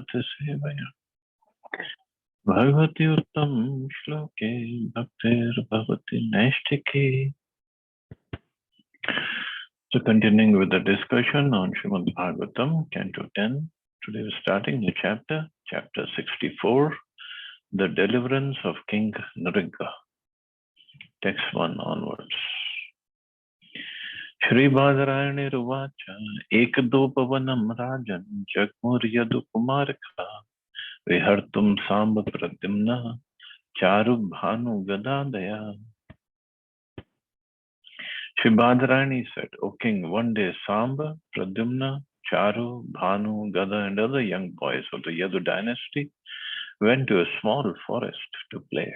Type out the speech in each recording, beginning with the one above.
भगवते सेवया भगवती उत्तम श्लोके भक्तिर्भवति नैष्ठिकी. So continuing with the discussion on Srimad Bhagavatam, Canto 10. Today we're starting new chapter, chapter 64, the deliverance of King Nrigga. Text 1 onwards. Shri Badarayani Ruvacha Ekadopavanam Rajan Jagmur Yadukumarika Vihartum Samba Pradyumna Charu Bhanu Gadadaya. Shri Badarayani said, O king, one day Samba, Pradyumna, Charu, Bhanu, Gada and other young boys of the Yadu dynasty went to a small forest to play.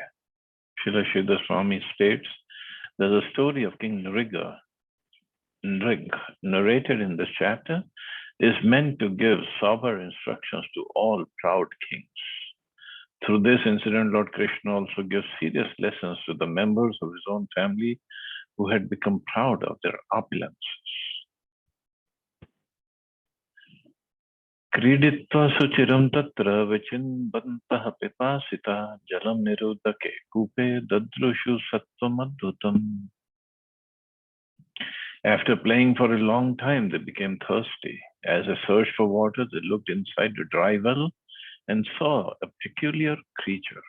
Srila Sridhar Swami states that the story of King Nrigga, narrated in this chapter, is meant to give sober instructions to all proud kings. Through this incident, Lord Krishna also gives serious lessons to the members of his own family who had become proud of their opulences. Kriditva suchiram tatra vichinbantah pipasita jalam nirudake kupe dadrushu sattvam adhutam. After playing for a long time, they became thirsty. As they searched for water, they looked inside a dry well and saw a peculiar creature.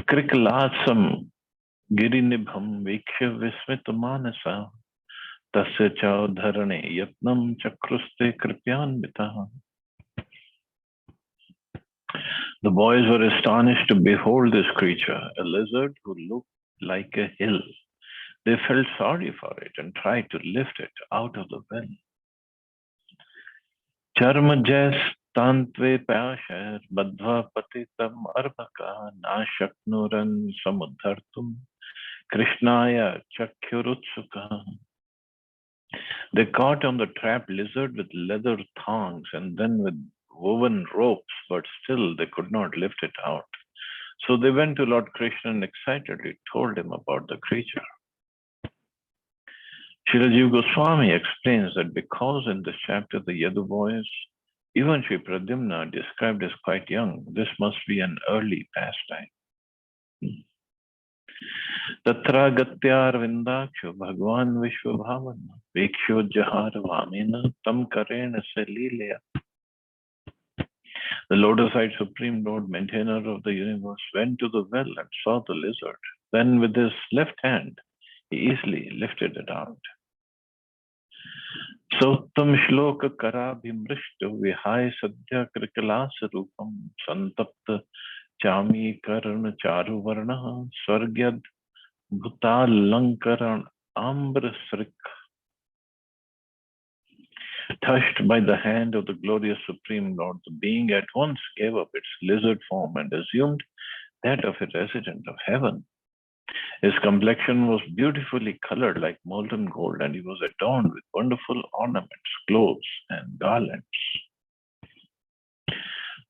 Krikalasam girinibham vikshya vismitamanasa tasya chaudharane yatnam chakruste kripyanvitaha. The boys were astonished to behold this creature, a lizard who looked like a hill. They felt sorry for it and tried to lift it out of the well. Charmajas tantve pashar badva patitam arbaka nashaknuran samudhartum krishnaya chakyurutsuka. They caught on the trapped lizard with leather thongs and then with woven ropes, but still they could not lift it out. So they went to Lord Krishna and excitedly told him about the creature. Srila Jiva Goswami explains that because in this chapter the Yadu boys, even Sri Pradyumna, described as quite young, this must be an early pastime. Tatra gatyar vindakshu bhagwan vishwabhavana viksho jahar vamena tam karena se lileya. The lotus-eyed Supreme Lord, maintainer of the universe, went to the well and saw the lizard. Then with his left hand, he easily lifted it out. Sautam shloka karabhimrishtu vihai sadhya krikalasa rupam santapta chami karana charu varna swargyad bhutalankaran ambrasrik. Touched by the hand of the glorious Supreme Lord, the being at once gave up its lizard form and assumed that of a resident of heaven. His complexion was beautifully colored like molten gold, and he was adorned with wonderful ornaments, clothes, and garlands.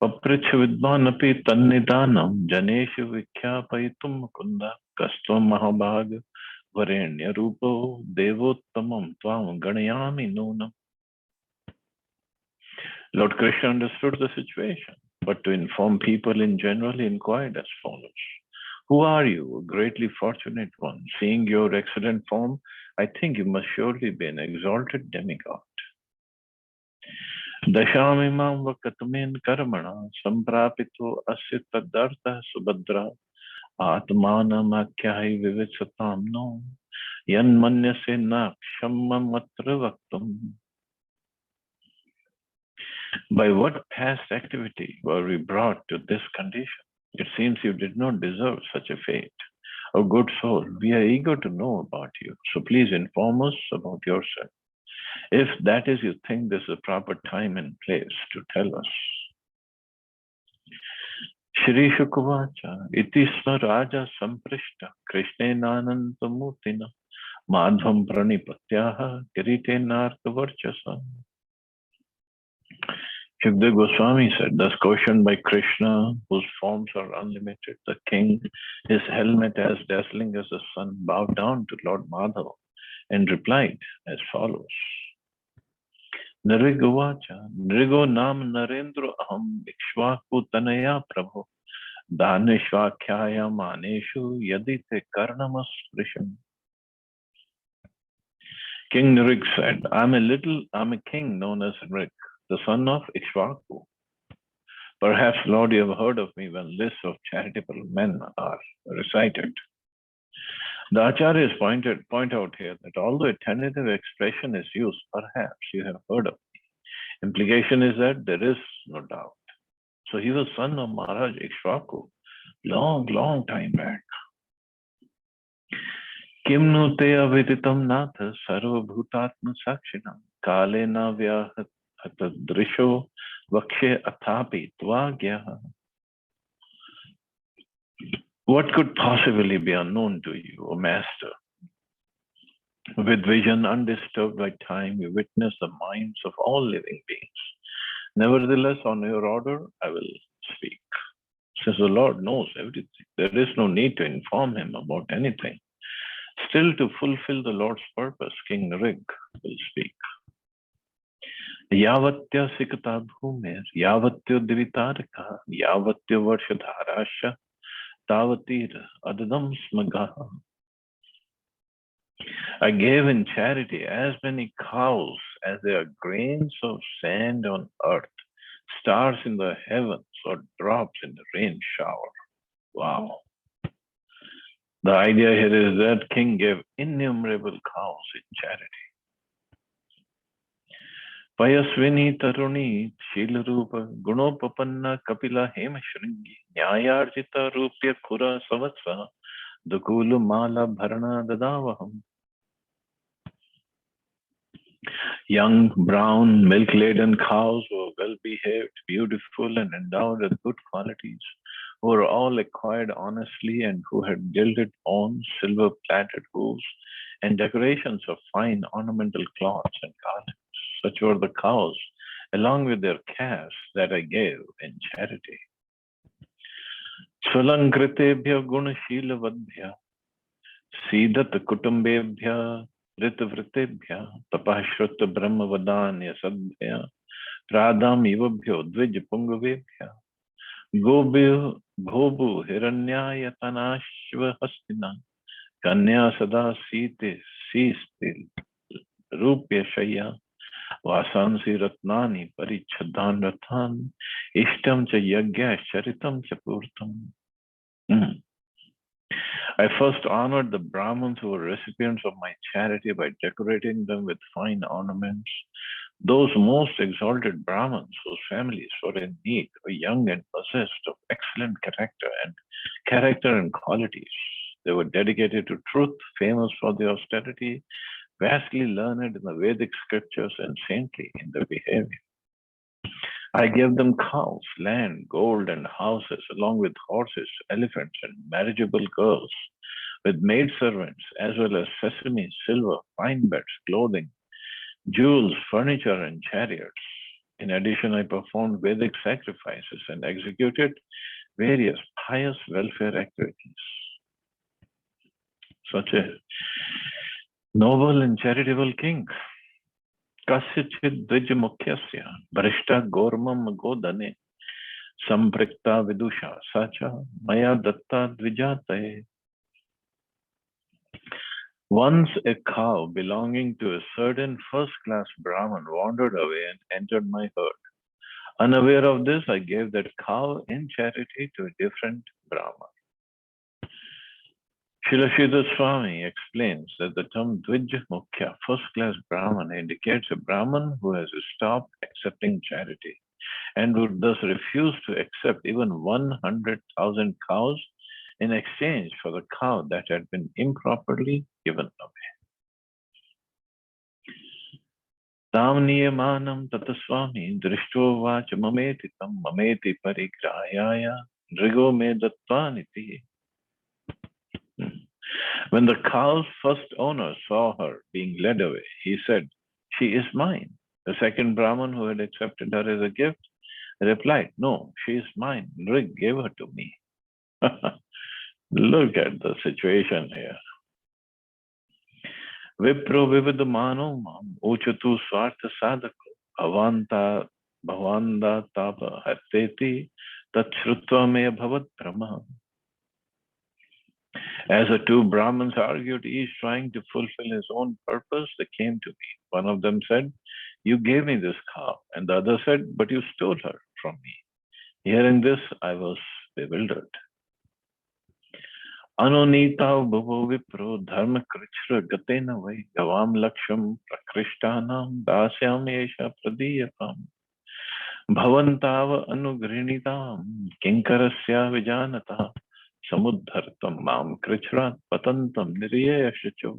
Papricha vidvanapi tannidanam janeshu vikhyapaitum mukunda kastvam mahabhag varenya rupo devottamam tvam ganayami nunam. Lord Krishna understood the situation, but to inform people in general, he inquired as follows. Who are you, a greatly fortunate one? Seeing your excellent form, I think you must surely be an exalted demigod. Dashamimam vakatumen karmana samprapito asya tadartha subhadra atmanam akyahi vivitsatam no yanmanyase nakshammam atra vaktum. By what past activity were we brought to this condition? It seems you did not deserve such a fate. O good soul, we are eager to know about you, so please inform us about yourself. If that is you think this is a proper time and place to tell us. Shri Shukavacha, iti sva raja samprishta, krishnenanantamurtina, madhvam pranipatyaha, kiritenarkavarchasa. Shukdev Goswami said, thus cautioned by Krishna, whose forms are unlimited, the king, his helmet as dazzling as the sun, bowed down to Lord Madhava and replied as follows. Nriguvacha, Nrigo nam Narendra aham Ikshvaku tanaya prabhu Danishvakyaya maneshu yadite karnamas prisham. King Nrig said, I'm a king known as Nrig, the son of Ikshvaku. Perhaps, Lord, you have heard of me when lists of charitable men are recited. The Acharyas point out here that although a tentative expression is used, perhaps you have heard of me. Implication is that there is no doubt. So he was son of Maharaj Ikshvaku, long time back. Kim nu te aviditam natha sarvabhutatma sakshinam kalena vyahata vakshe athapi tvagyaha. What could possibly be unknown to you, O Master? With vision undisturbed by time, you witness the minds of all living beings. Nevertheless, on your order, I will speak. Since the Lord knows everything, there is no need to inform him about anything. Still, to fulfill the Lord's purpose, King Rig will speak. Yavatya sikata bhumir, yavatya divitarika, yavatya varshadharasha, tavatir adadam smagaha. I gave in charity as many cows as there are grains of sand on earth, stars in the heavens, or drops in the rain shower. Wow. The idea here is that king gave innumerable cows in charity. Payasvini Taruni Shilarupa Gunopapanna Kapila Hema Shringi Nyayarjita Rupya Kura Savatsa Dukulu Mala Bharana Dadavaham. Young, brown, milk-laden cows were well-behaved, beautiful, and endowed with good qualities, who were all acquired honestly and who had gilded horns, silver-plated hooves, and decorations of fine ornamental cloths and garlands. Such were the cows, along with their calves, that I gave in charity. Svalankrtebhya gunashilavadbhya sidat kutumbebhya ऋतवृत्तेभ्यः तपःश्रुत ब्रह्मवदान्य सद्भ्यः प्रादाम युवभ्यो द्विज पुंगवेभ्यः गोभु हिरण्यायतनाश्व हस्तिना कन्या सदा सीते रूप्य शय्या वासांसि रत्नानि परिच्छदान रथान इष्टम च यज्ञश्चरितम च पूर्तम. I first honored the Brahmins who were recipients of my charity by decorating them with fine ornaments. Those most exalted Brahmins whose families were in need were young and possessed of excellent character and qualities. They were dedicated to truth, famous for their austerity, vastly learned in the Vedic scriptures, and saintly in their behavior. I gave them cows, land, gold, and houses, along with horses, elephants, and marriageable girls, with maidservants, as well as sesame, silver, fine beds, clothing, jewels, furniture, and chariots. In addition, I performed Vedic sacrifices and executed various pious welfare activities. Such a noble and charitable king. Kasyachid dvijmukyasya barishta gormam godane samprikta vidusha sacha maya datta dvijataye. Once a cow belonging to a certain first-class Brahmin wandered away and entered my herd. Unaware of this, I gave that cow in charity to a different Brahmin. Srila Sridhar Swami explains that the term Dvij Mukhya, first-class Brahman, indicates a Brahman who has stopped accepting charity and would thus refuse to accept even 100,000 cows in exchange for the cow that had been improperly given away. Tam niyamanam tataswami drishto vacha mameti tam mameti parigrahaya drigo me datvaniti. When the cow's first owner saw her being led away, he said, "She is mine." The second Brahman, who had accepted her as a gift, replied, "No, she is mine. Rig gave her to me." Look at the situation here. Vipro vividamano mam uchatu swartha sadako avanta bhavanda tapa hateti tat shrutva me bhavat brahma. As the two Brahmins argued, each trying to fulfill his own purpose, they came to me. One of them said, "You gave me this cow." And the other said, "But you stole her from me." Hearing this, I was bewildered. Anonita bhuvo vipro dharma krichra gatena vai gavam laksham prakrishtanam dasyam yesha pradiyapam bhavantava anugrinitam kinkarasya vijanata samudhartam mam krichrat patantam niriyashacho.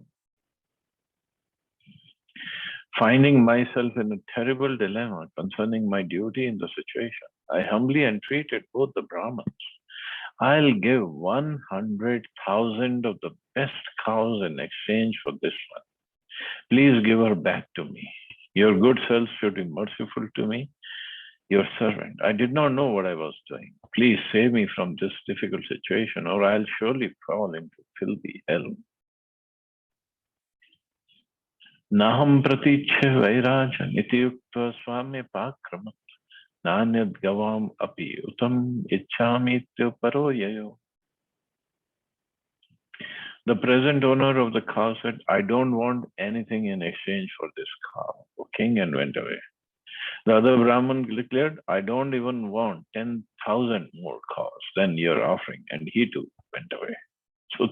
Finding myself in a terrible dilemma concerning my duty in the situation, I humbly entreated both the Brahmins. I'll give 100,000 of the best cows in exchange for this one. Please give her back to me. Your good self should be merciful to me, your servant. I did not know what I was doing. Please save me from this difficult situation, or I'll surely fall into filthy hell. Naham pratichhe vairajan iti yukta swami pakramat nanyad gavam api utam ichhami paro yayo. The present owner of the cow said, "I don't want anything in exchange for this cow, O king," and went away. The other Brahman declared, "I don't even want 10,000 more cows than you're offering," and he too went away. So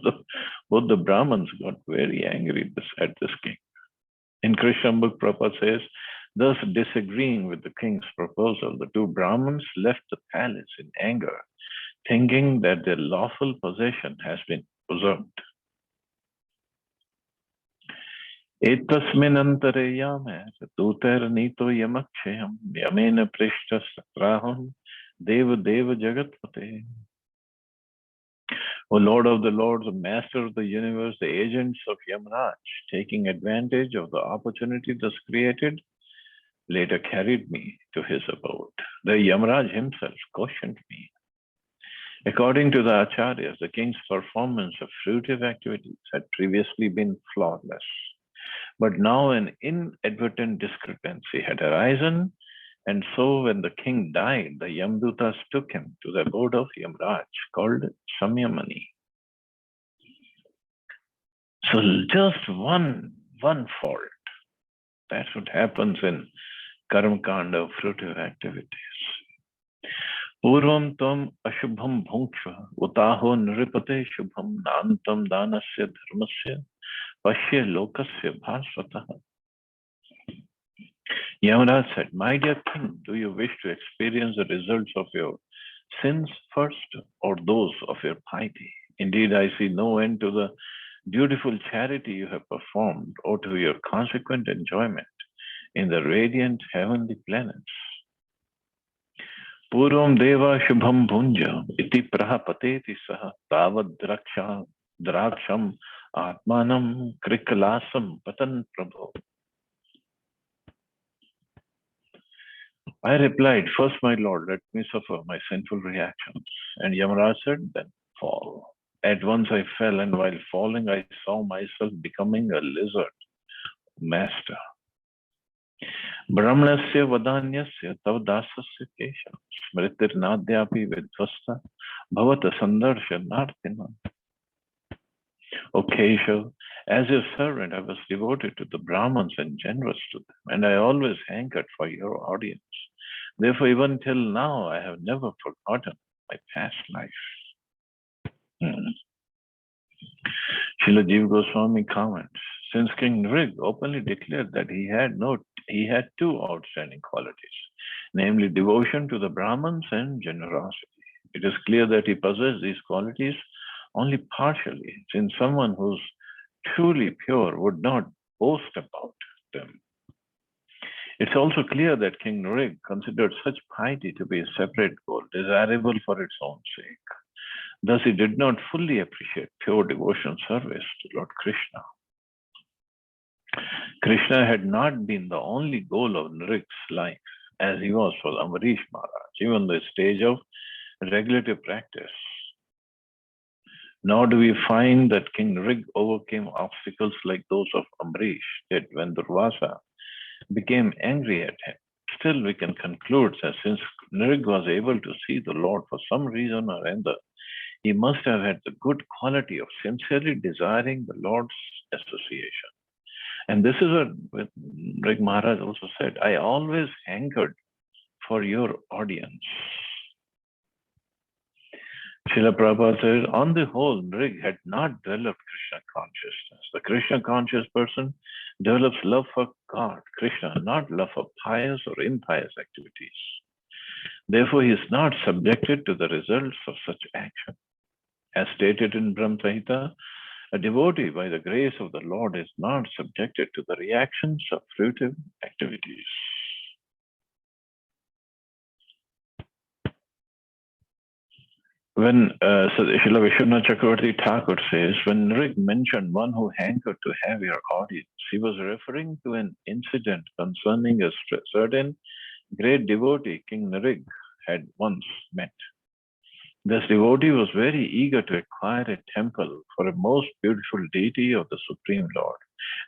both the Brahmins got very angry at this king. In Krishna book, Prabhupada says, thus disagreeing with the king's proposal, the two Brahmins left the palace in anger, thinking that their lawful possession has been usurped. एतस्मिन्नन्तरे यामे दूतैर्नीतो यमक्षयम् यमेन पृष्ठस्त्राहं देव jagatpate. O Lord of the Lords, Master of the universe, the agents of Yamraj, taking advantage of the opportunity thus created, later carried me to his abode. The Yamraj himself cautioned me. According to the Acharyas, the king's performance of fruitive activities had previously been flawless. But now an inadvertent discrepancy had arisen, and so when the king died, the Yamdutas took him to the abode of Yamraj called Samyamani. So just one fault. That's what happens in Karmakanda of fruitive activities. Purvam tam ashubham bhunksha utaho nripate shubham nantam danasya dharmasya Pashya lokasya bhasvataha. Yamaraj said, "My dear king, do you wish to experience the results of your sins first or those of your piety? Indeed, I see no end to the beautiful charity you have performed or to your consequent enjoyment in the radiant heavenly planets. Purvam deva shubham bhunja iti prahapateti saha tavad draksham atmanam krikalasam patan prabho." I replied, "First, my lord, let me suffer my sinful reactions." And Yamaraj said, "Then fall." At once I fell, and while falling, I saw myself becoming a lizard. Master. Brahmanasya vadanyasya tav dasasya kesha smritir nadyapi vidvasta bhavata sandarsha nartina. O Keshav, as your servant, I was devoted to the Brahmins and generous to them, and I always hankered for your audience. Therefore, even till now, I have never forgotten my past life. Srila Jiva Goswami comments, since King Nrig openly declared that he had two outstanding qualities, namely devotion to the Brahmins and generosity. It is clear that he possessed these qualities only partially, since someone who's truly pure would not boast about them. It's also clear that King Nrig considered such piety to be a separate goal, desirable for its own sake. Thus, he did not fully appreciate pure devotion service to Lord Krishna. Krishna had not been the only goal of Nrig's life, as he was for Ambarish Maharaj, even the stage of regulative practice. Nor do we find that King Nrig overcame obstacles like those of Ambarish did when Durvasa became angry at him Still, we can conclude that since Nrig was able to see the Lord for some reason or another, he must have had the good quality of sincerely desiring the Lord's association. And this is what Nrig Maharaj also said, I always hankered for your audience. Srila Prabhupada says, on the whole, Nrig had not developed Krishna consciousness. The Krishna conscious person develops love for God, Krishna, not love for pious or impious activities. Therefore, he is not subjected to the results of such action. As stated in Brahma Samhita, a devotee by the grace of the Lord is not subjected to the reactions of fruitive activities. When Srila Vishwanath Chakravarti Thakur says, when Nrig mentioned one who hankered to have your audience, he was referring to an incident concerning a certain great devotee King Nrig had once met. This devotee was very eager to acquire a temple for a most beautiful deity of the Supreme Lord.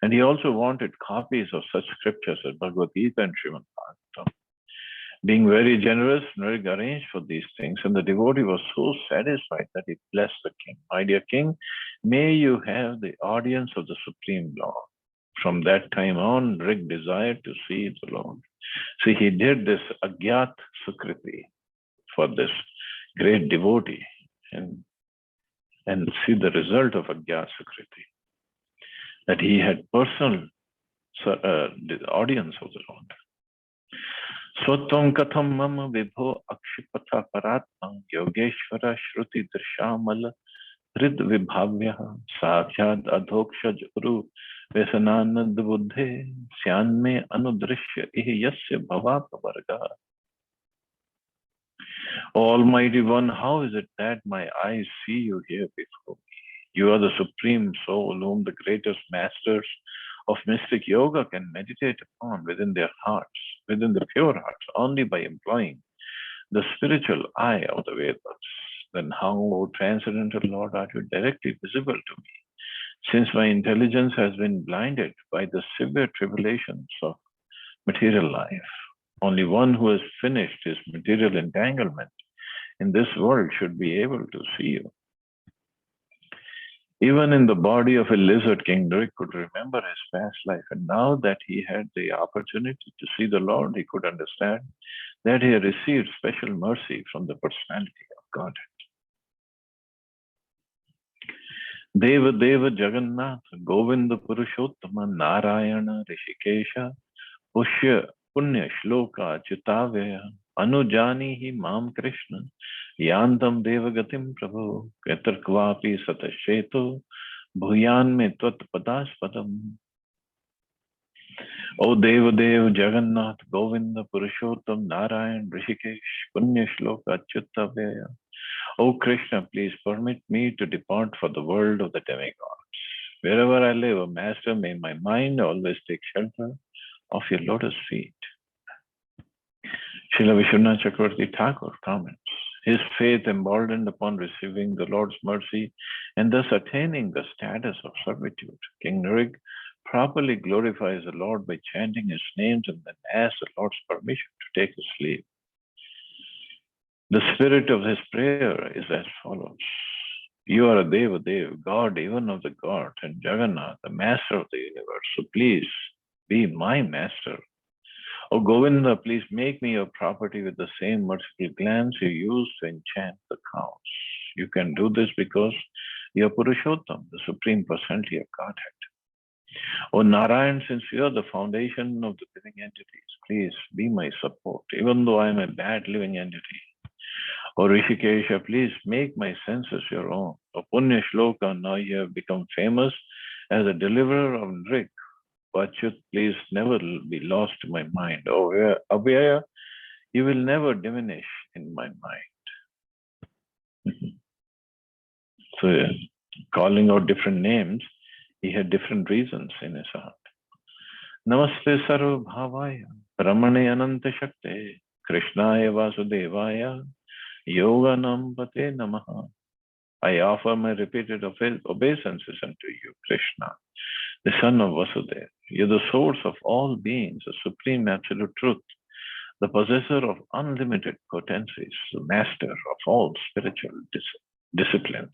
And he also wanted copies of such scriptures as Bhagavad Gita and Srimad Bhagavatam. Being very generous, Nrig arranged for these things, and the devotee was so satisfied that he blessed the king. My dear king, may you have the audience of the Supreme Lord. From that time on, Nrig desired to see the Lord. See, he did this Agyat Sukriti for this great devotee and see the result of Agyat Sukriti, that he had personal the audience of the Lord. Swatam katham mama vibho akshipatha paratma yogeshvara shruti drishamala hrid vibhavya sakhyad adhokshaj uru vesananand buddhe syanme anudrishya ihi yasya bhavapa varga. Almighty One, how is it that my eyes see you here before me? You are the Supreme Soul whom the greatest masters of mystic yoga can meditate upon within their hearts, within the pure hearts, only by employing the spiritual eye of the Vedas. Then how, O transcendental Lord, are you directly visible to me? Since my intelligence has been blinded by the severe tribulations of material life, only one who has finished his material entanglement in this world should be able to see you. Even in the body of a lizard, King Nrig could remember his past life, and now that he had the opportunity to see the Lord, he could understand that he had received special mercy from the personality of Godhead. Deva Deva Jagannath, Govinda Purushottama, Narayana, Rishikesha, Punya Shloka, Chitavya, Anujanihi Mam Krishna, Yantam Devagatim Prabhu, Ketarkvapi Satasheto, Bhuyan me Tvat Padaspadam. O Deva Dev, Jagannath, Govinda, Purushottam, Narayan, Rishikesh, Punya Shloka, Chitavya. O Krishna, please permit me to depart for the world of the demigods. Wherever I live, O Master, may my mind always take shelter of your lotus feet. Srila Vishwanath Chakravarti Thakur comments, his faith emboldened upon receiving the Lord's mercy and thus attaining the status of servitude. King Nrig properly glorifies the Lord by chanting his names and then asks the Lord's permission to take his leave. The spirit of his prayer is as follows. You are a Deva Dev, God even of the gods, and Jagannath, the master of the universe. So please be my master. O Govinda, please make me your property with the same merciful glance you used to enchant the cows. You can do this because you are Purushottam, the Supreme Personality of Godhead. O Narayan, since you are the foundation of the living entities, please be my support, even though I am a bad living entity. O Rishikesha, please make my senses your own. O Punya Shloka, now you have become famous as a deliverer of Nrig. Vachyut, please never be lost to my mind. O Abhyaya, you will never diminish in my mind. So, calling out different names, he had different reasons in his heart. Namaste Sarva Bhavaya, Brahmane Ananta Shakte, Krishnaya Vasudevaya, Yoganam Pate Namaha. I offer my repeated obeisances unto you, Krishna, the son of Vasudeva. You are the source of all beings, the supreme absolute truth, the possessor of unlimited potencies, the master of all spiritual disciplines.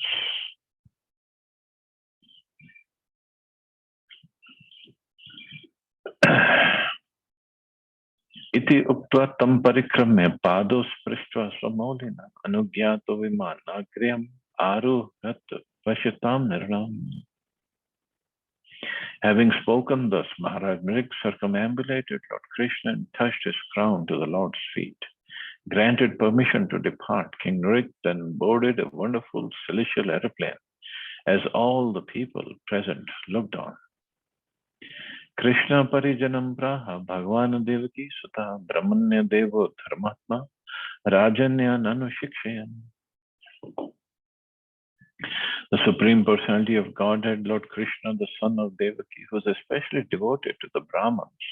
इति उक्त्वा तं परिक्रम्य पादौ स्पृष्ट्वा स्वमौलिना अनुज्ञातो विमानाग्र्यम् आरुह्यत पश्यतां नृणाम्. Having spoken thus, Maharaj Mrig circumambulated Lord Krishna and touched his crown to the Lord's feet. Granted permission to depart, King Nrig then boarded a wonderful celestial aeroplane as all the people present looked on. Krishna Parijanam Praha Bhagwan Devaki Sutta Brahmanya Devo Dharmatma Rajanya Nanu Shikshayan. The Supreme Personality of Godhead, Lord Krishna, the son of Devaki, who is especially devoted to the Brahmans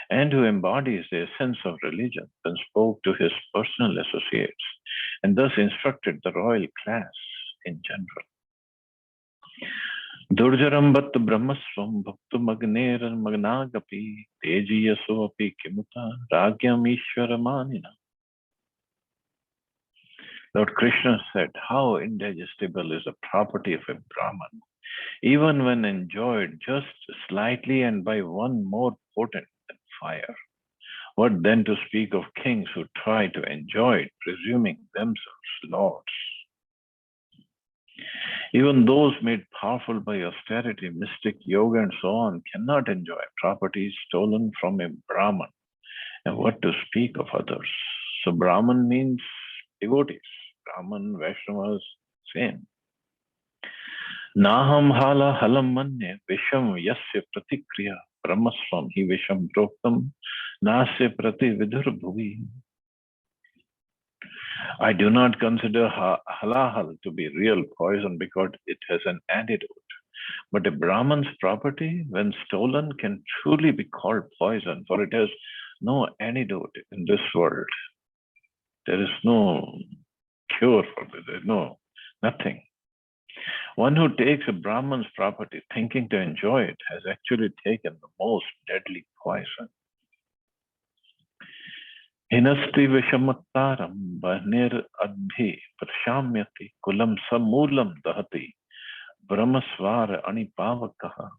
and who embodies the essence of religion, then spoke to his personal associates and thus instructed the royal class in general. Durjaram Bhat Brahmaswam Bhaktu Magneran Magnagapi Tejiyaso Api Kimuta Ragyam Ishwaramanina. Lord Krishna said, how indigestible is the property of a Brahman, even when enjoyed just slightly and by one more potent than fire. What then to speak of kings who try to enjoy it, presuming themselves lords? Even those made powerful by austerity, mystic, yoga, and so on cannot enjoy property stolen from a Brahman. And what to speak of others? So Brahman means devotees. Brahman, Vaishnavas, same. Naham hala halam manye visham yasya pratikriya brahmaswam hi visham proktam nasya prati vidur bhuvi. I do not consider halahal to be real poison because it has an antidote. But a Brahman's property, when stolen, can truly be called poison, for it has no antidote in this world. There is no cure for this. There is nothing. One who takes a Brahman's property thinking to enjoy it has actually taken the most deadly poison. Hinasti vishamattaram bahnir adbhi prashamyati kulam samulam dahati brahmasvara anipavakaha.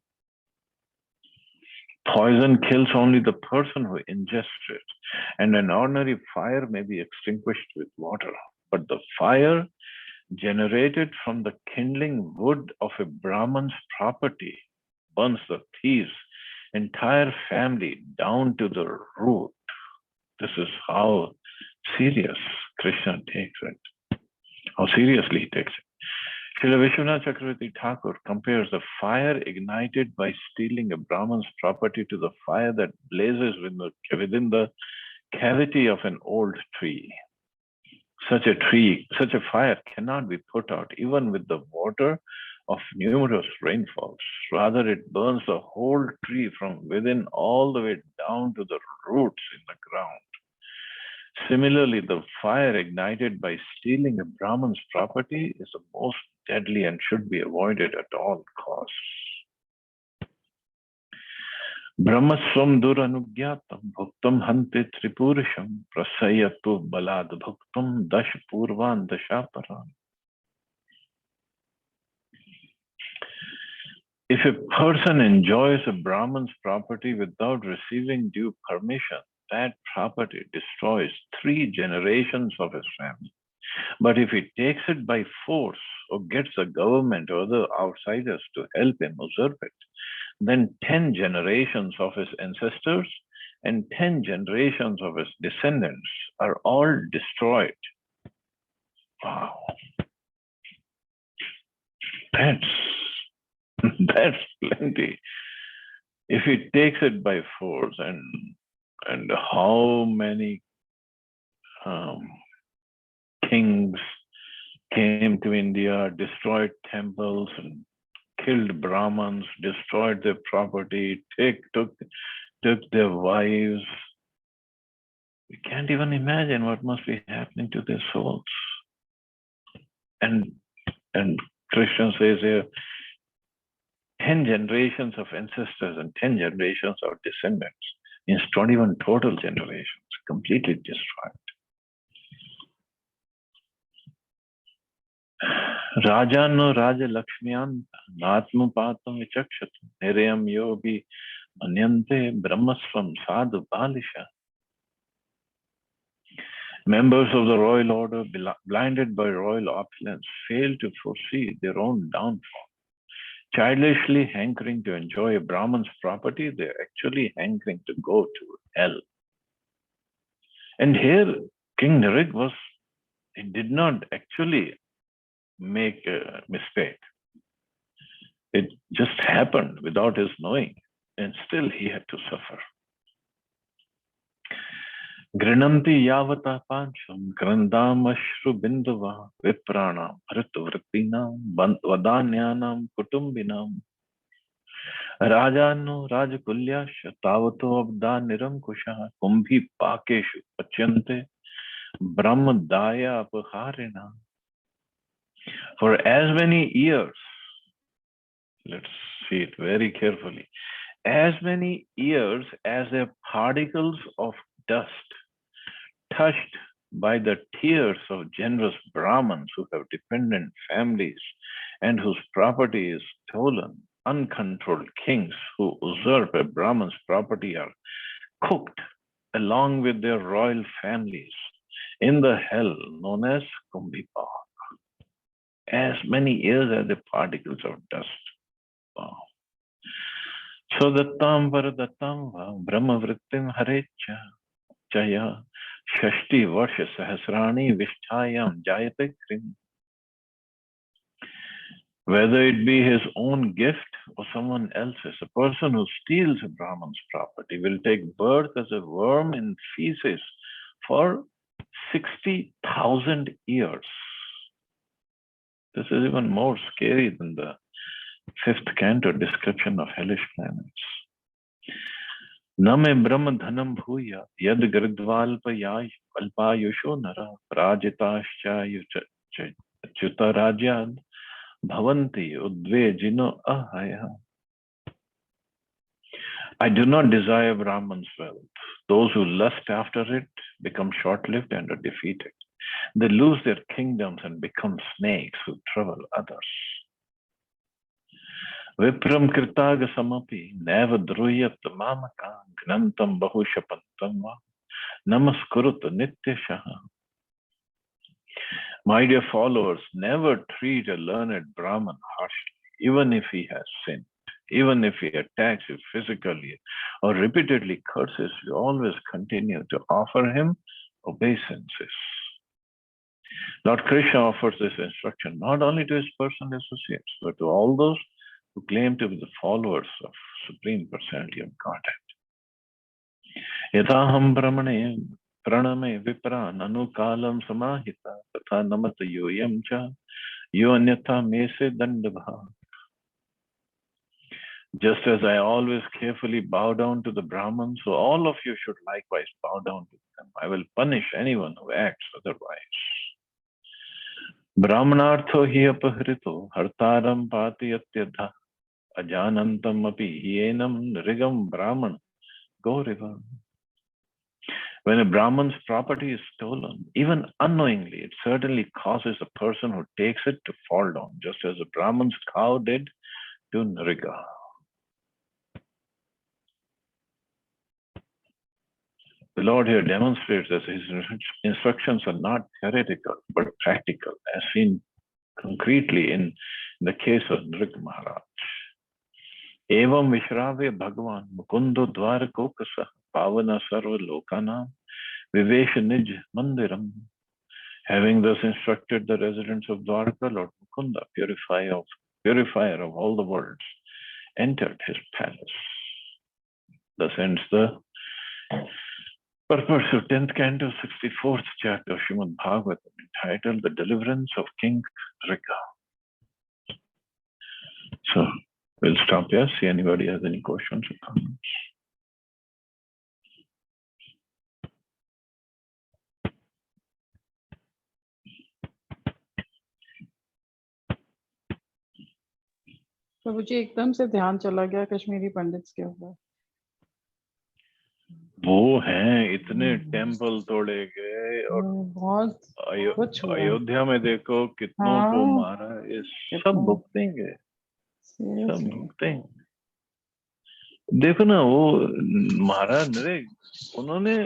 Poison kills only the person who ingests it, and an ordinary fire may be extinguished with water. But the fire generated from the kindling wood of a Brahman's property burns the thief's entire family down to the root. This is how serious Krishna takes it, how seriously he takes it. Srila Vishwanath Chakravarti Thakur compares the fire ignited by stealing a Brahman's property to the fire that blazes within the cavity of an old tree. Such a fire cannot be put out even with the water of numerous rainfalls. Rather, it burns the whole tree from within all the way down to the roots in the ground. Similarly, the fire ignited by stealing a Brahman's property is the most deadly and should be avoided at all costs. Brahmaswam duranugyatam bhuktam hante tripurisham prasayatu balad bhuktam dash purvan dashaparan. If a person enjoys a Brahman's property without receiving due permission, that property destroys 3 generations of his family. But if he takes it by force or gets the government or other outsiders to help him usurp it, then 10 generations of his ancestors and 10 generations of his descendants are all destroyed. Wow. That's plenty. If he takes it by force, and how many kings came to India, destroyed temples, and killed Brahmins, destroyed their property, took their wives. We can't even imagine what must be happening to their souls. And Krishna says here, 10 generations of ancestors and 10 generations of descendants means 21 total generations. completely destroyed. Rajano Raja Lakshmiyanta Natmapatam Vichakshatu Nirayam Yogi Anyante Brahmasvam Sadhu Balisha. Members of the royal order, blinded by royal opulence, fail to foresee their own downfall. Childishly hankering to enjoy a Brahman's property, they're actually hankering to go to hell. And here, King Nirig he did not actually make a mistake. It just happened without his knowing, and still he had to suffer. Grinanti yavata pancham grandam ashru bindava vipranam haritavritinam vadanyanam kutumbinam rajano rajakulyasya tavato abda nirankusha kumbhi pakeshu pachyante brahmadaya apaharina. For as many years, let's see it very carefully, as many years as the particles of dust touched by the tears of generous Brahmins who have dependent families and whose property is stolen, uncontrolled kings who usurp a Brahman's property are cooked along with their royal families in the hell known as Kumbhipak. As many years as the particles of dust. Wow. So dattam varadattam va brahmavrittim harecha chaya shashti varsha sahasrani vishtayam jayate krim. Whether it be his own gift or someone else's, a person who steals a Brahman's property will take birth as a worm in feces for 60,000 years. This is even more scary than the 5th canto description of hellish planets. Name Brahma Dhanam Bhuya Yad Gridvalpa Alpayusho Nara Prajitascha Chuta Rajyad Bhavanti Udve Jino Ahaya. I do not desire Brahman's wealth. Those who lust after it become short-lived and are defeated. They lose their kingdoms and become snakes who trouble others. Vipram Kirtaga Samapi Neva Druyat Mamaka Gnantam Bahushapantam Namaskurut Nityashaha. My dear followers, never treat a learned Brahman harshly, even if he has sinned. Even if he attacks you physically or repeatedly curses you, always continue to offer him obeisances. Lord Krishna offers this instruction not only to his personal associates, but to all those who claim to be the followers of Supreme Personality of Godhead. Yataham brahmane praname vipran anukalam samahita tatha namata yoyam cha yo anyatha mese dandabha. Just as I always carefully bow down to the Brahmins, so all of you should likewise bow down to them. I will punish anyone who acts otherwise. Brahmanartho hi apahrito hartaram patiyatyadha ajanantam api hienam nrigam brahman goriva. When a Brahman's property is stolen, even unknowingly, it certainly causes the person who takes it to fall down, just as a Brahman's cow did to Nriga. The Lord here demonstrates that his instructions are not theoretical, but practical, as seen concretely in the case of Nrig Maharaj. Evam Vishrave Bhagavan Mukundo Dwarakokasa Pavana Sarva Lokana Vivesha Nij Mandiram. Having thus instructed the residents of Dwarka, Lord Mukunda, purifier of all the worlds, entered his palace. Thus ends the purpose of 10th canto, 64th chapter of Srimad Bhagavatam, entitled The Deliverance of King Nriga. So we'll stop here, see anybody has any questions or comments. प्रभु जी एकदम से ध्यान चला गया Kashmiri pandits के ऊपर. वो हैं, इतने टेम्पल तोड़े गए और बहुत कुछ हुआ। अयोध्या में देखो कितनों को हाँ, मारा, ये सब कितना भुगतेंगे, सब seriously। भुगतेंगे। देखो ना, वो महाराज नरेश, उन्होंने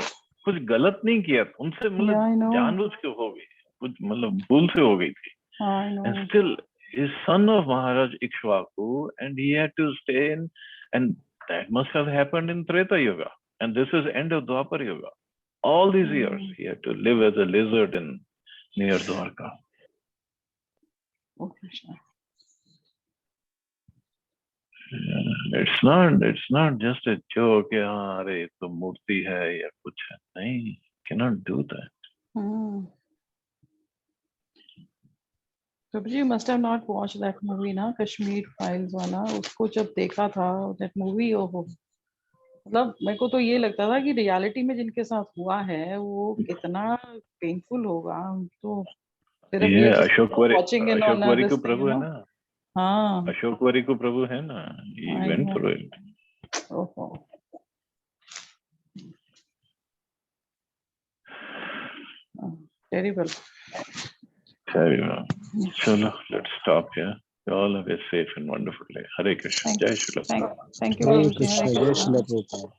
कुछ गलत नहीं किया था, उनसे Yeah, मतलब I know, जानबूझ के हो गई, कुछ मतलब भूल से हो गई थी। I And know। still, he's son of Maharaj Ikshvaku, and he had to stay in, and that must have happened in Treta Yuga. And this is end of Dwapar Yuga. All these years, he had to live as a lizard in near Dwarka. Oh, Krishna। It's not just a joke. हाँ, अरे ये तो मूर्ति है या कुछ है, नहीं, cannot do that. Prabhuji, you must have not watched that movie ना, कश्मीर फाइल्स वाला। उसको जब देखा था that movie, ओहो, मतलब मेरे को तो ये लगता था कि रियलिटी में जिनके साथ हुआ है वो कितना पेनफुल होगा। तो सिर्फ ये ये just watching and Ashok on वरिको this thing, Prabhu you है know। ना, हाँ, अशोक वरिको प्रभु है ना, he I went know। through it. ओहो, terrible। Chalo, let's stop here. You all have a safe and wonderful day. Hare Krishna. Thank Jai Shri Krishna. thank you Hare Prabhuji, Krishna, Hare जय Krishna। Srila Prabhupada.